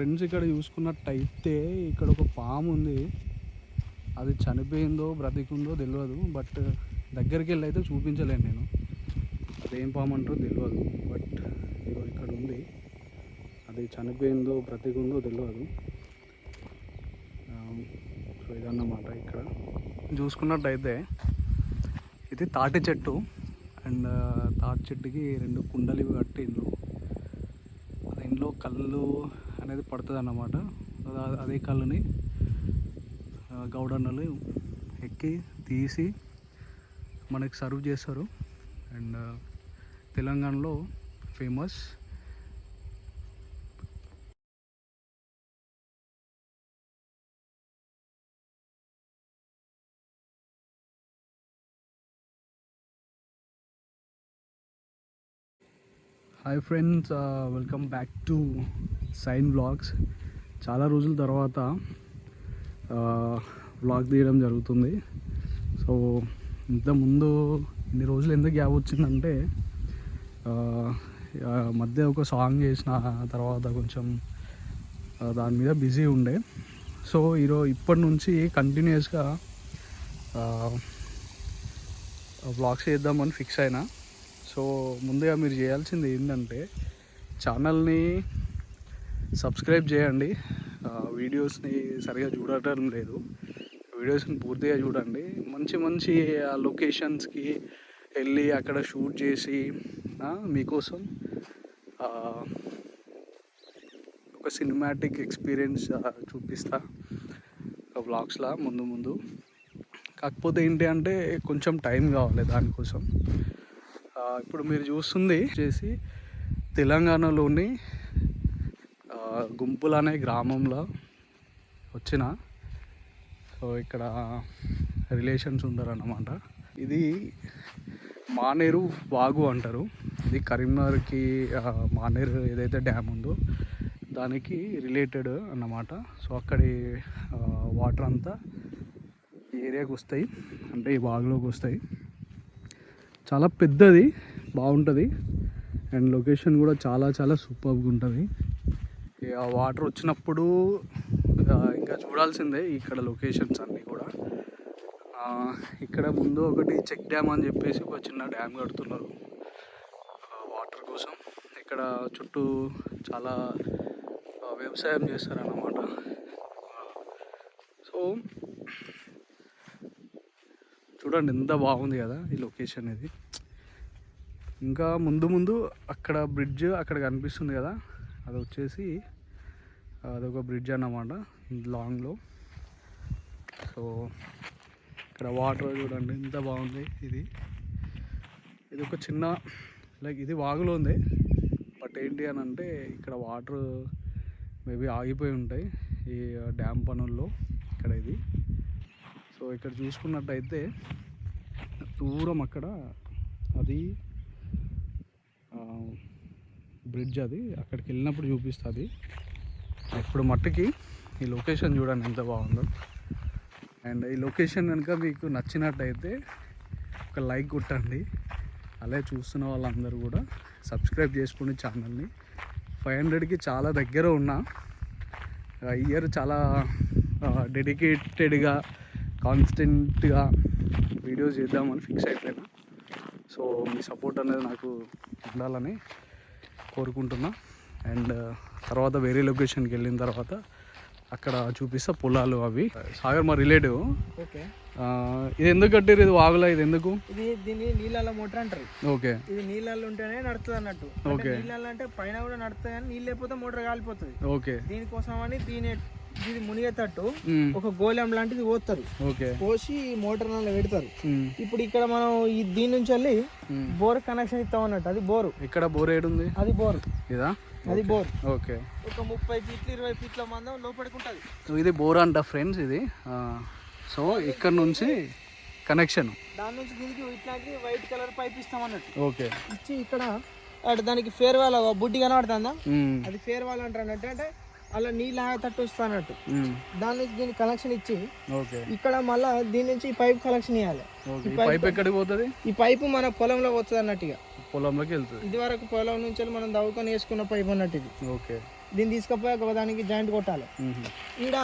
Friends ఇక్కడ చూసుకున్నట్టయితే ఇక్కడ ఒక పాము ఉంది. అది చనిపోయిందో బ్రతికుందో తెలియదు. బట్ దగ్గరికి వెళ్ళి అయితే చూపించలేను నేను. అదేం పాము అంటారో తెలియదు. బట్ ఇక్కడ ఉంది. అది చనిపోయిందో బ్రతికుందో తెలియదు. సో ఇదన్నమాట. ఇక్కడ చూసుకున్నట్టయితే ఇది తాటి చెట్టు. అండ్ తాటి చెట్టుకి 2 కుండలు కట్టిండ్రు. దీంట్లో కళ్ళు అనేది పడుతుంది అన్నమాట. అదే కళ్ళుని గౌడన్నలు ఎక్కి తీసి మనకి సర్వ్ చేస్తారు. అండ్ తెలంగాణలో famous. Hi friends, welcome back to sign vlogs. చాలా రోజుల తర్వాత వ్లాగ్ తీయడం జరుగుతుంది. సో ఇంతకుముందు ఇన్ని రోజులు ఎందుకు గ్యాప్ వచ్చిందంటే మధ్య ఒక సాంగ్ చేసిన తర్వాత కొంచెం దాని మీద బిజీ ఉండే. సో ఇప్పటి నుంచి కంటిన్యూస్గా వ్లాగ్స్ చేద్దామని ఫిక్స్ అయినా. సో ముందుగా మీరు చేయాల్సింది ఏంటంటే ఛానల్ని సబ్స్క్రైబ్ చేయండి. వీడియోస్ని సరిగా చూడటం లేదు, వీడియోస్ని పూర్తిగా చూడండి. మంచి మంచి లొకేషన్స్కి వెళ్ళి అక్కడ షూట్ చేసి మీకోసం ఒక సినిమాటిక్ ఎక్స్పీరియన్స్ చూపిస్తా వ్లాగ్స్లా ముందు. కాకపోతే ఏంటి అంటే కొంచెం టైం కావాలి దానికోసం. ఇప్పుడు మీరు చూస్తుంది వచ్చేసి తెలంగాణలోని గుంపులు అనే గ్రామంలో వచ్చిన. సో ఇక్కడ రిలేషన్స్ ఉంటారు అన్నమాట. ఇది మానేరు వాగు అంటారు. ఇది కరీంనగర్కి మానేరు ఏదైతే డ్యామ్ ఉందో దానికి రిలేటెడ్ అన్నమాట. సో అక్కడి వాటర్ అంతా ఈ ఏరియాకి వస్తాయి, అంటే ఈ వాగులోకి వస్తాయి. చాలా పెద్దది, బాగుంటుంది. అండ్ లొకేషన్ కూడా చాలా సూపర్గా ఉంటుంది. ఆ వాటర్ వచ్చినప్పుడు ఇంకా చూడాల్సిందే ఇక్కడ లొకేషన్స్ అన్నీ కూడా. ఇక్కడ ముందు ఒకటి చెక్ డ్యామ్ అని చెప్పేసి ఒక చిన్న డ్యామ్ కడుతున్నారు వాటర్ కోసం. ఇక్కడ చుట్టూ చాలా వ్యవసాయం చేస్తారన్నమాట. సో చూడండి ఎంత బాగుంది కదా ఈ లొకేషన్. ఇది ఇంకా ముందు అక్కడ బ్రిడ్జ్ అక్కడ కనిపిస్తుంది కదా, అది వచ్చేసి అదొక బ్రిడ్జ్ అన్నమాట లాంగ్లో. సో ఇక్కడ వాటర్ చూడండి ఎంత బాగుంది. ఇది ఒక చిన్న ఇది వాగులో ఉంది. బట్ ఏంటి అని అంటే ఇక్కడ వాటర్ మేబీ ఆగిపోయి ఉంటాయి ఈ డ్యామ్ పనుల్లో ఇక్కడ ఇది. సో ఇక్కడ చూసుకున్నట్టయితే దూరం అక్కడ అది బ్రిడ్జ్, అది అక్కడికి వెళ్ళినప్పుడు చూపిస్తుంది. ఇప్పుడు మట్టుకి ఈ లొకేషన్ చూడండి ఎంత బాగుందో. అండ్ ఈ లొకేషన్ కనుక మీకు నచ్చినట్టయితే ఒక లైక్ కొట్టండి. అలాగే చూస్తున్న వాళ్ళందరూ కూడా సబ్స్క్రైబ్ చేసుకోండి ఛానల్ని. 500కి చాలా దగ్గర ఉన్నా. ఇయర్ చాలా డెడికేటెడ్గా కాన్స్టెంట్గా వీడియోస్ చేద్దామని ఫిక్స్ అయిపోయినా. సో మీ సపోర్ట్ అనేది నాకు ఉండాలని కోరుకుంటున్నా. అండ్ తర్వాత వేరే లొకేషన్కి వెళ్ళిన తర్వాత అక్కడ చూపిస్తా పొలాలు అవి. సాగర్ మా రిలేటివ్. ఓకే, ఇది ఎందుకు కట్టారు? ఇది వాగులా, ఇది ఎందుకు? దీన్ని నీళ్ళ మోటార్ అంటారు. ఓకే, ఇది నీళ్ళల్లో ఉంటేనే నడుస్తుంది అన్నట్టు. ఓకే, నీళ్ళల్లో అంటే పైన కూడా నడుస్తుంది కానీ నీళ్ళు లేకపోతే మోటార్ కాలిపోతుంది. ఓకే, దీనికోసం అని దీని మునిగేటట్టు ఒక గోళం లాంటిది పోస్తారు. పోసి మోటార్ నల్ల పెడతారు. ఇప్పుడు ఇక్కడ మనం దీని నుంచి వెళ్ళి బోర్ కనెక్షన్ ఇస్తాం అన్నట్టు. అది బోరు. ఇక్కడ బోర్ ఏడుంది? అది బోర్. ఇదా? అది బోర్. ఓకే, ఒక 30 ఫీట్లు 20 ఫీట్ల మందం లోపలికి ఉంటుంది. ఇది బోర్ అంట ఫ్రెండ్స్ ఇది. సో ఇక్కడ నుంచి కనెక్షన్, దాని నుంచి దీనికి ఇట్లాంటి వైట్ కలర్ పైప్ ఇస్తాం అన్నట్టు. ఓకే, ఇచ్చి ఇక్కడ దానికి ఫేర్ వాల్ బుడ్డి కనబడుతుందా, అది ఫేర్ వాల్ అంటారు అన్నట్టు. అంటే అలా నీళ్ళు తట్టు వస్తా అన్నట్టు. దాని నుంచి దీనికి కనెక్షన్ ఇచ్చి ఇక్కడ మళ్ళా దీని నుంచి పైప్ కనెక్షన్ ఇవ్వాలి. పైప్ ఎక్కడికి పోతుంది? ఈ పైపు మన పొలంలో పోతుంది అన్నట్టుగా, పొలంలోకి వెళ్తుంది. ఇది వరకు పొలం నుంచి మనం దవ్వుకొని వేసుకున్న పైప్ అన్నట్టు ఇది. ఓకే, దీన్ని తీసుకుపోయి ఒక దానికి జాయింట్ కొట్టాలి. ఈడ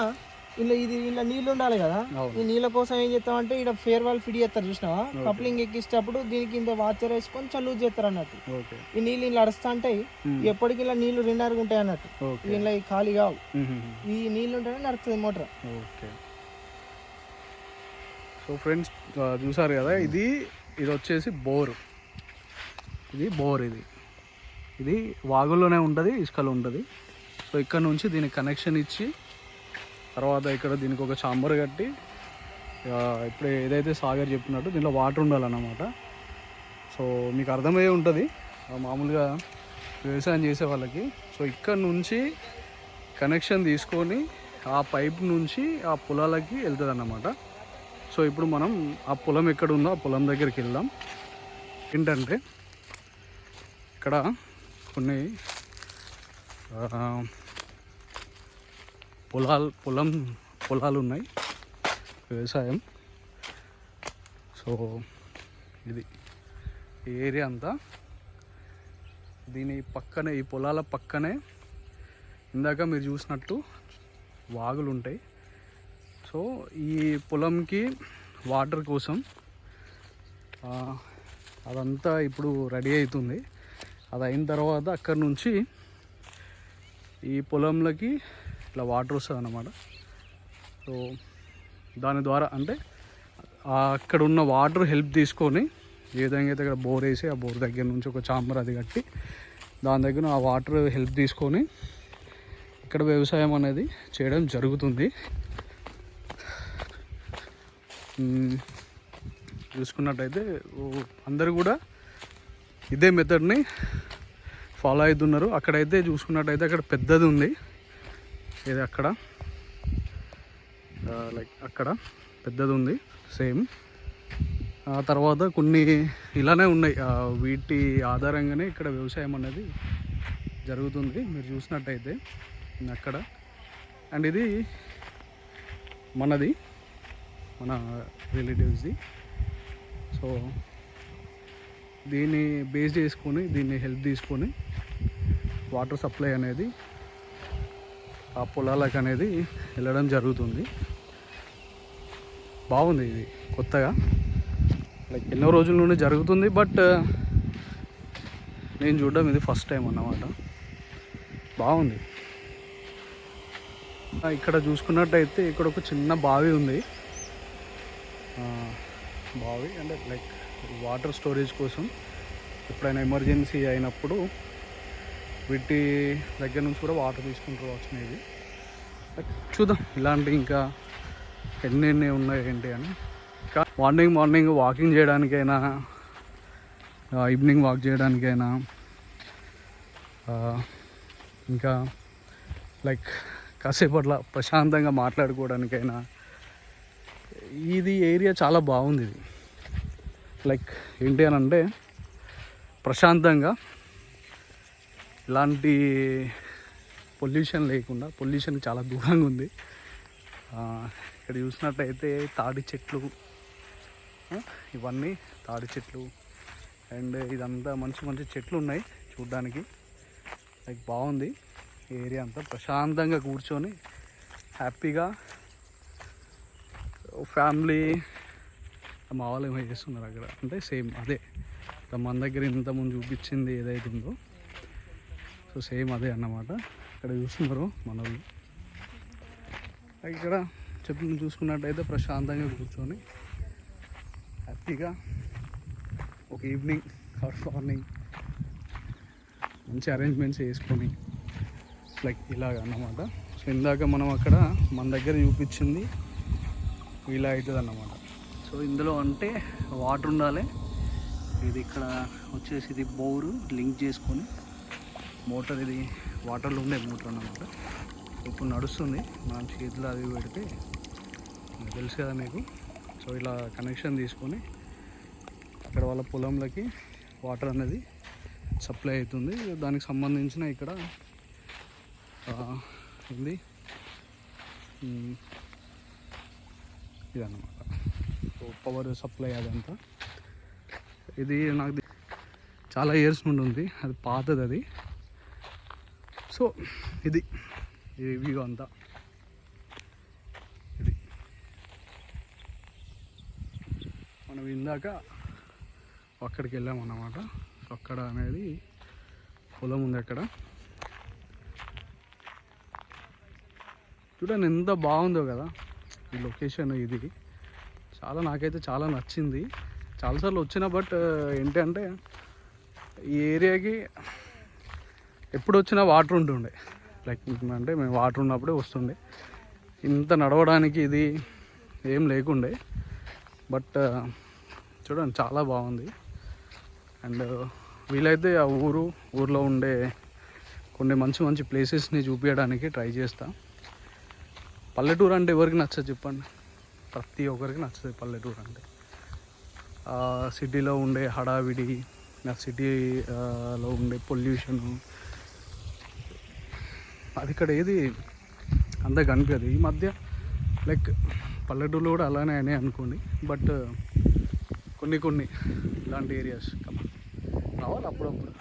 ఇలా నీళ్ళు ఉండాలి కదా, ఈ నీళ్ళ కోసం ఏం చేస్తామంటే ఇక్కడ ఫేర్ వాల్ ఫిట్ చేస్తారు చూసినావా, కప్లింగ్ ఎక్కిస్తేటప్పుడు దీనికి ఇంత వాచర్ వేసుకొని చల్లూజ్ చేస్తారు అన్నట్టు. ఈ నీళ్ళు ఇలా అడుస్తా ఉంటాయి, ఎప్పటికి ఇలా నీళ్లు రెండారుగా ఉంటాయి అన్నట్టు, ఇలా ఖాళీ కావు, ఈ నీళ్ళు ఉంటేనే నడుస్తుంది మోటార్. ఓకే. సో ఫ్రెండ్స్ చూసారు కదా, ఇది వచ్చేసి బోర్. ఇది వాగుల్లోనే ఉంటుంది, ఇసుకలో ఉంటుంది. సో ఇక్కడ నుంచి దీనికి కనెక్షన్ ఇచ్చి తర్వాత ఇక్కడ దీనికి ఒక చాంబర్ కట్టి ఇప్పుడు ఏదైతే సాగర్ చెప్పినట్టు దీంట్లో వాటర్ ఉండాలన్నమాట. సో మీకు అర్థమయ్యే ఉంటుంది మామూలుగా వ్యవసాయం చేసే వాళ్ళకి. సో ఇక్కడ నుంచి కనెక్షన్ తీసుకొని ఆ పైప్ నుంచి ఆ పొలాలకి వెళ్తుంది అన్నమాట. సో ఇప్పుడు మనం ఆ పొలం ఎక్కడ ఉందో ఆ పొలం దగ్గరికి వెళ్దాం. ఏంటంటే ఇక్కడ కొన్ని పొలాలు ఉన్నాయి, వ్యవసాయం. సో ఇది ఏరియా అంతా, దీని పక్కనే, ఈ పొలాల పక్కనే ఇందాక మీరు చూసినట్టు వాగులు ఉంటాయి. సో ఈ పొలంకి వాటర్ కోసం అదంతా ఇప్పుడు రెడీ అవుతుంది. అది అయిన తర్వాత అక్కడ నుంచి ఈ పొలంలోకి ఇట్లా వాటర్ వస్తుంది అన్నమాట. సో దాని ద్వారా అంటే అక్కడ ఉన్న వాటర్ హెల్ప్ తీసుకొని ఏ విధంగా అయితే ఇక్కడ బోర్ వేసి ఆ బోర్ దగ్గర నుంచి ఒక చాంబర్ అది కట్టి దాని దగ్గర ఆ వాటర్ హెల్ప్ తీసుకొని ఇక్కడ వ్యవసాయం అనేది చేయడం జరుగుతుంది. చూసుకున్నట్టయితే అందరూ కూడా ఇదే మెథడ్ని ఫాలో అవుతున్నారు. అక్కడైతే చూసుకున్నట్టయితే అక్కడ పెద్దది ఉంది, ఇది అక్కడ లైక్ అక్కడ పెద్దది ఉంది సేమ్. ఆ తర్వాత కొన్ని ఇలానే ఉన్నాయి, వీటి ఆధారంగానే ఇక్కడ వ్యవసాయం అనేది జరుగుతుంది మీరు చూసినట్టయితే అక్కడ. అండ్ ఇది మన రిలేటివ్స్ది. సో దీన్ని బేస్ చేసుకొని దీన్ని హెల్ప్ తీసుకొని వాటర్ సప్లై అనేది ఆ పొలాలకు అనేది వెళ్ళడం జరుగుతుంది. బాగుంది ఇది కొత్తగా, లైక్ ఎన్నో రోజుల నుండి జరుగుతుంది, బట్ నేను చూడడం ఇది ఫస్ట్ టైం అన్నమాట. బాగుంది. ఇక్కడ చూసుకున్నట్టయితే ఇక్కడ ఒక చిన్న బావి ఉంది. బావి అంటే లైక్ వాటర్ స్టోరేజ్ కోసం ఎప్పుడైనా ఎమర్జెన్సీ అయినప్పుడు వీటి దగ్గర నుంచి కూడా వాటర్ తీసుకుంటూ వచ్చినాయి. చూద్దాం ఇలాంటి ఇంకా ఎన్ని ఉన్నాయి ఏంటి అని. మార్నింగ్ వాకింగ్ చేయడానికైనా, ఈవినింగ్ వాక్ చేయడానికైనా, ఇంకా లైక్ కాసేపట్ల ప్రశాంతంగా మాట్లాడుకోవడానికైనా ఇది ఏరియా చాలా బాగుంది. ఇది లైక్ ఏంటి అని అంటే ప్రశాంతంగా, ఇలాంటి పొల్యూషన్ లేకుండా, పొల్యూషన్ చాలా దూరంగా ఉంది. ఇక్కడ చూసినట్టయితే తాడి చెట్లు, ఇవన్నీ తాడి చెట్లు, అండ్ ఇదంతా మంచి చెట్లు ఉన్నాయి చూడ్డానికి. లైక్ బాగుంది ఏరియా అంతా, ప్రశాంతంగా కూర్చొని హ్యాపీగా ఫ్యామిలీ. మా వాళ్ళు ఏమో చేస్తున్నారు అక్కడ అంటే సేమ్ అదే మన దగ్గర ఇంతకుముందు చూపించింది ఏదైతే ఉందో, సో సేమ్ అదే అన్నమాట. ఇక్కడ చూస్తున్నారు మన వాళ్ళు. ఇక్కడ చెట్లు చూసుకున్నట్టయితే ప్రశాంతంగా కూర్చొని హ్యాపీగా ఒక ఈవినింగ్ ఆర్ మార్నింగ్ మంచి అరేంజ్మెంట్స్ చేసుకొని లైక్ ఇలాగ అన్నమాట. సో ఇందాక మనం అక్కడ మన దగ్గర చూపించింది ఇలా అవుతుంది అన్నమాట. సో ఇందులో అంటే వాటర్ ఉండాలి. ఇది ఇక్కడ వచ్చేసి ఇది బోరు లింక్ చేసుకొని మోటార్, ఇది వాటర్లో ఉండే మోటార్ అన్నమాట. ఇప్పుడు నడుస్తుంది, మనం చేతిలో అది పెడితే తెలుసు కదా మీకు. సో ఇలా కనెక్షన్ తీసుకొని అక్కడ వాళ్ళ పొలంలోకి వాటర్ అనేది సప్లై అవుతుంది. దానికి సంబంధించిన ఇక్కడ ఉంది ఇదన్నమాట. సో పవర్ సప్లై అదంతా ఇది నాకు చాలా ఇయర్స్ నుండి ఉంది, అది పాతది. అది సో ఇది ఈ వ్యూ అంతా. ఇది మనం ఇందాక అక్కడికి వెళ్ళామన్నమాట. సో అక్కడ అనేది పొలం ఉంది అక్కడ. చూడండి ఎంత బాగుందో కదా ఈ లొకేషన్. ఇది చాలా నాకైతే చాలా నచ్చింది. చాలాసార్లు వచ్చిన, బట్ ఏంటంటే ఈ ఏరియాకి ఎప్పుడు వచ్చినా వాటర్ ఉంటుండే. లైక్ అంటే మేము వాటర్ ఉన్నప్పుడే వస్తుండే. ఇంత నడవడానికి ఇది ఏం లేకుండే. బట్ చూడండి చాలా బాగుంది. అండ్ వీలైతే ఆ ఊర్లో ఉండే కొన్ని మంచి మంచి ప్లేసెస్ని చూపించడానికి ట్రై చేస్తా. పల్లెటూరు అంటే ఎవరికి నచ్చదు చెప్పండి? ప్రతి ఒక్కరికి నచ్చదు పల్లెటూరు అంటే. సిటీలో ఉండే హడావిడి, సిటీలో ఉండే పొల్యూషను, అది ఇక్కడ ఏది అంతా కనిపించదు. ఈ మధ్య లైక్ పల్లెటూరులో కూడా అలానే అయినాయి అనుకోండి. బట్ కొన్ని ఇలాంటి ఏరియాస్ రావాలి అప్పుడప్పుడు.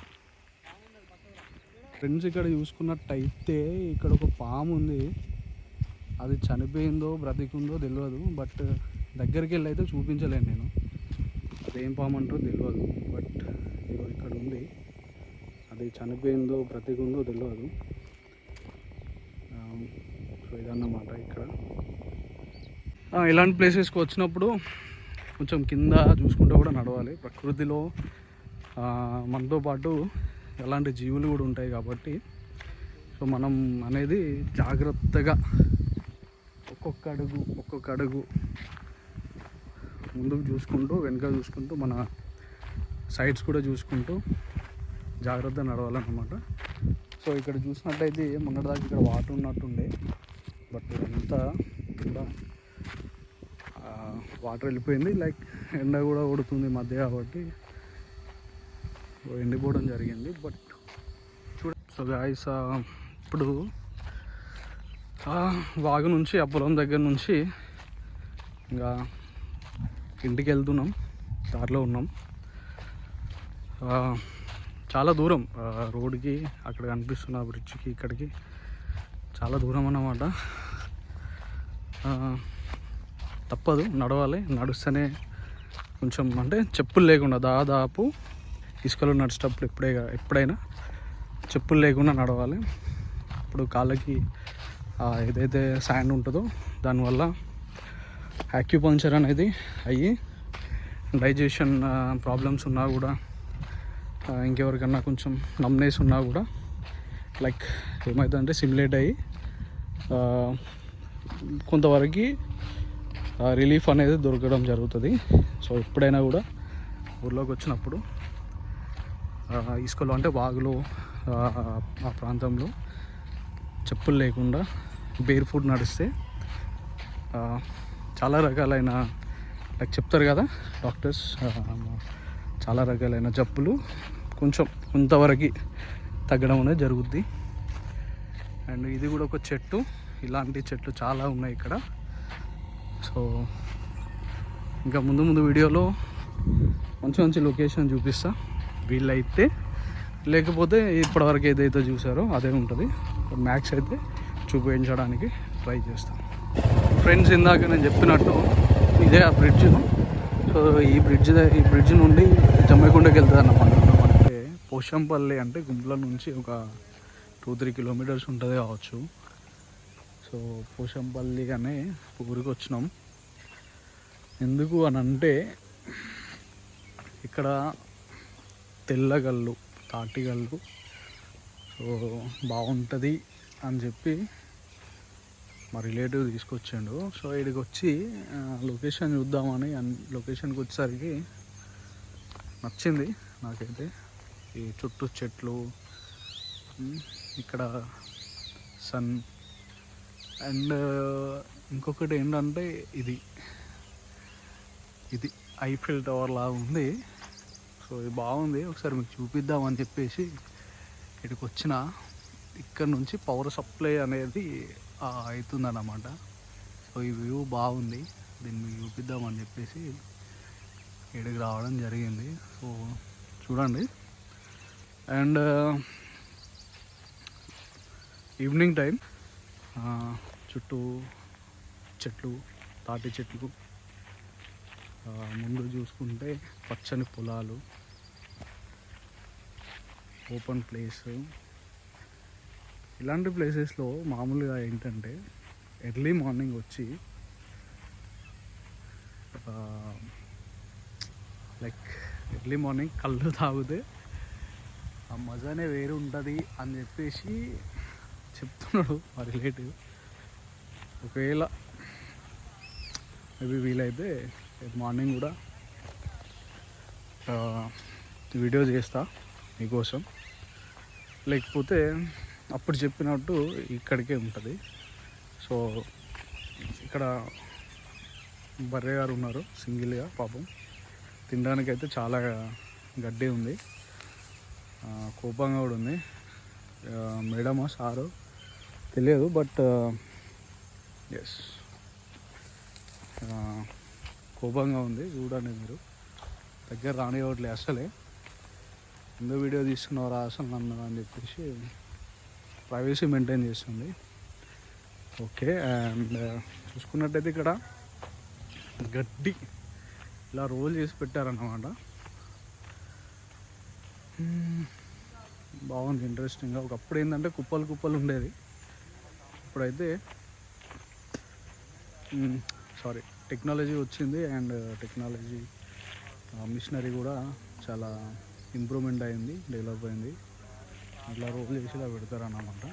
ఫ్రెండ్స్ ఇక్కడ చూసుకున్నట్టయితే ఇక్కడ ఒక పాము ఉంది. అది చనిపోయిందో బ్రతికుందో తెలియదు. బట్ దగ్గరికి వెళ్ళి అయితే చూపించలేను నేను, అదేం పాము అంటో తెలియదు. బట్ ఇక్కడ ఉంది, అది చనిపోయిందో బ్రతికుందో తెలియదు. సో ఇదన్నమాట ఇక్కడ. ఇలాంటి ప్లేసెస్కి వచ్చినప్పుడు కొంచెం కింద చూసుకుంటూ కూడా నడవాలి. ప్రకృతిలో మనతో పాటు ఎలాంటి జీవులు కూడా ఉంటాయి కాబట్టి సో మనం అనేది జాగ్రత్తగా ఒక్కొక్క అడుగు ముందుకు చూసుకుంటూ, వెనక చూసుకుంటూ, మన సైడ్స్ కూడా చూసుకుంటూ జాగ్రత్తగా నడవాలన్నమాట. సో ఇక్కడ చూసినట్టయితే మొన్నటిదాకా ఇక్కడ వాటర్ ఉన్నట్టుండే. బట్ అంతా కూడా వాటర్ వెళ్ళిపోయింది. లైక్ ఎండ కూడా కొడుతుంది మధ్య కాబట్టి ఎండిపోవడం జరిగింది. బట్ సో గాయ్స్, ఇప్పుడు వాగు నుంచి, ఆ పొలం దగ్గర నుంచి ఇంకా ఇంటికి వెళ్తున్నాం. దారిలో ఉన్నాం. చాలా దూరం రోడ్డుకి, అక్కడ కనిపిస్తున్న బ్రిడ్జ్కి ఇక్కడికి చాలా దూరం అన్నమాట. తప్పదు, నడవాలి. నడుస్తేనే కొంచెం అంటే చెప్పులు లేకుండా, దాదాపు ఇసుకలో నడిచేటప్పుడు ఎప్పుడైనా చెప్పులు లేకుండా నడవాలి. ఇప్పుడు కాళ్ళకి ఏదైతే శాండ్ ఉంటుందో దానివల్ల యాక్యుపంక్చర్ అనేది అయ్యి డైజెషన్ ప్రాబ్లమ్స్ ఉన్నా కూడా, ఇంకెవరికన్నా కొంచెం నమ్నెస్ ఉన్నా కూడా లైక్ ఏమవుతుందంటే సిమ్యులేట్ అయ్యి కొంతవరకు రిలీఫ్ అనేది దొరకడం జరుగుతుంది. సో ఎప్పుడైనా కూడా ఊర్లోకి వచ్చినప్పుడు ఇసుకలో అంటే వాగులో ఆ ప్రాంతంలో చెప్పులు లేకుండా బేర్ ఫుట్ నడిస్తే చాలా రకాలైన లైక్ చెప్తారు కదా డాక్టర్స్, చాలా రకాలైన జబ్బులు కొంతవరకు తగ్గడం అనేది జరుగుద్ది. అండ్ ఇది కూడా ఒక చెట్టు. ఇలాంటి చెట్లు చాలా ఉన్నాయి ఇక్కడ. సో ఇంకా ముందు వీడియోలో మంచి లొకేషన్ చూపిస్తా వీళ్ళైతే. లేకపోతే ఇప్పటివరకు ఏదైతే చూసారో అదే ఉంటుంది. మ్యాక్స్ అయితే చూపించడానికి ట్రై చేస్తాను. ఫ్రెండ్స్, ఇందాక నేను చెప్పినట్టు ఇదే ఆ బ్రిడ్జ్. సో ఈ బ్రిడ్జ్ నుండి జమ్మకొండకి వెళ్తుంది అన్నమాట. అంటే పోషంపల్లి అంటే గుంపుల నుంచి ఒక 2-3 కిలోమీటర్స్ ఉంటుంది కావచ్చు. సో పోషంపల్లి అనే ఊరికి వచ్చినాం. ఎందుకు అని అంటే ఇక్కడ తెల్లగల్లు, తాటిగల్లు సో బాగుంటుంది అని చెప్పి మా రిలేటివ్ తీసుకొచ్చిండు. సో ఇక్కడికి వచ్చి లొకేషన్ చూద్దామని, లొకేషన్కి వచ్చేసరికి నచ్చింది నాకైతే. ఈ చుట్టూ చెట్లు, ఇక్కడ సన్. అండ్ ఇంకొకటి ఏంటంటే ఇది ఐఫిల్ టవర్ లాగా ఉంది. సో ఇది బాగుంది. ఒకసారి మీకు చూపిద్దామని చెప్పేసి ఇక్కడికి వచ్చిన. ఇక్కడ నుంచి పవర్ సప్లై అనేది అవుతుందన్నమాట. సో ఈ వ్యూ బాగుంది, దీన్ని మీకు చూపిద్దామని చెప్పేసి ఇక్కడికి రావడం జరిగింది. సో చూడండి. అండ్ ఈవినింగ్ టైం చుట్టూ చెట్లు, తాటి చెట్లు, ముందు చూసుకుంటే పచ్చని పొలాలు, ఓపెన్ ప్లేస్. ఇలాంటి ప్లేసెస్లో మామూలుగా ఏంటంటే ఎర్లీ మార్నింగ్ వచ్చి లైక్ ఎర్లీ మార్నింగ్ కళ్ళు తాగితే ఆ మజానే వేరు ఉంటుంది అని చెప్పేసి చెప్తున్నాడు మా రిలేటివ్. ఒకవేళ మేబీ వీలైతే మార్నింగ్ కూడా వీడియో చేస్తా మీకోసం. లేకపోతే అప్పుడు చెప్పినట్టు ఇక్కడికే ఉంటుంది. సో ఇక్కడ బర్రె గారు ఉన్నారు సింగిల్గా, పాపం తినడానికైతే చాలా గడ్డి ఉంది, కోపంగా కూడా ఉంది. మేడమా సారు తెలియదు, బట్ ఎస్ కోపంగా ఉంది. చూడండి మీరు, దగ్గర రానివ్వట్లే అసలే. ఎందుకు వీడియో తీసుకున్నారా అసలు నన్ను అని చెప్పేసి ప్రైవసీ మెయింటైన్ చేస్తుంది. ఓకే, అండ్ చూసుకున్నట్టయితే ఇక్కడ గడ్డి ఇలా రోల్ చేసి పెట్టారన్నమాట. బాగుంది, ఇంట్రెస్టింగ్గా. ఒకప్పుడు ఏంటంటే కుప్పలు కుప్పలు ఉండేది, ఇప్పుడైతే టెక్నాలజీ వచ్చింది. అండ్ టెక్నాలజీ మిషనరీ కూడా చాలా ఇంప్రూవ్మెంట్ అయింది, డెవలప్ అయింది. అట్లా రోల్ చేసి ఇలా పెడతారన్నమాట.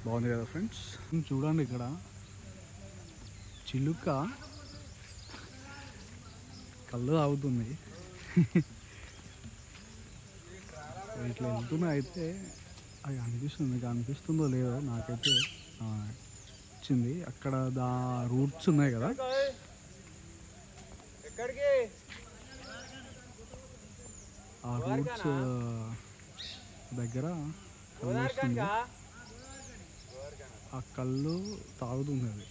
బాగుంది కదా ఫ్రెండ్స్. చూడండి ఇక్కడ చిలుక కళ్ళు తాగుతుంది. ఇట్లా వెళ్తున్నా అయితే అది అనిపిస్తుంది, మీకు అనిపిస్తుందో లేదో నాకైతే వచ్చింది. అక్కడ రూట్స్ ఉన్నాయి కదా, ఆ రూట్స్ దగ్గర కళ్ళు వస్తుంది. ఆ కళ్ళు తాగుతుంది అది.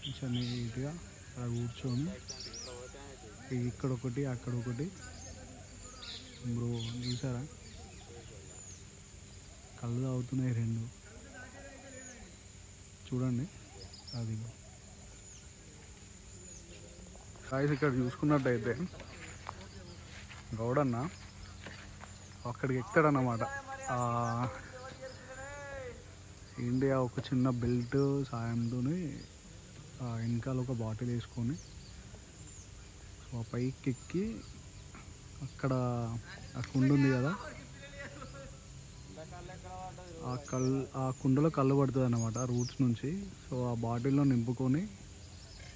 కొంచెం నీట్గా అలా కూర్చొని ఇక్కడ ఒకటి అక్కడ ఒకటి. బ్రో చూసారా, కళ్ళు తాగుతున్నాయి రెండు. చూడండి అది. గాయ్స్ ఇక్కడ చూసుకున్నట్టయితే గౌడన్న అక్కడికి ఎక్కుతాడన్నమాట. ఇండియా ఒక చిన్న బెల్ట్ సాయంతో వెనకాల ఒక బాటిల్ వేసుకొని ఆ పైకి ఎక్కి అక్కడ ఆ కుండ ఉంది కదా, ఆ కుండలో కళ్ళు పడుతుంది అన్నమాట రూట్స్ నుంచి. సో ఆ బాటిల్లో నింపుకొని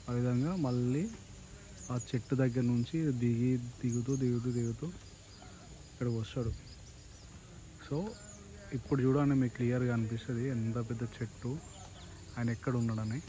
ఆ విధంగా మళ్ళీ ఆ చెట్టు దగ్గర నుంచి దిగుతూ ఇక్కడికి వస్తాడు. సో ఇప్పుడు చూడండి మీకు క్లియర్గా అనిపిస్తుంది ఎంత పెద్ద చెట్టు, ఆయన ఎక్కడ ఉన్నాడని.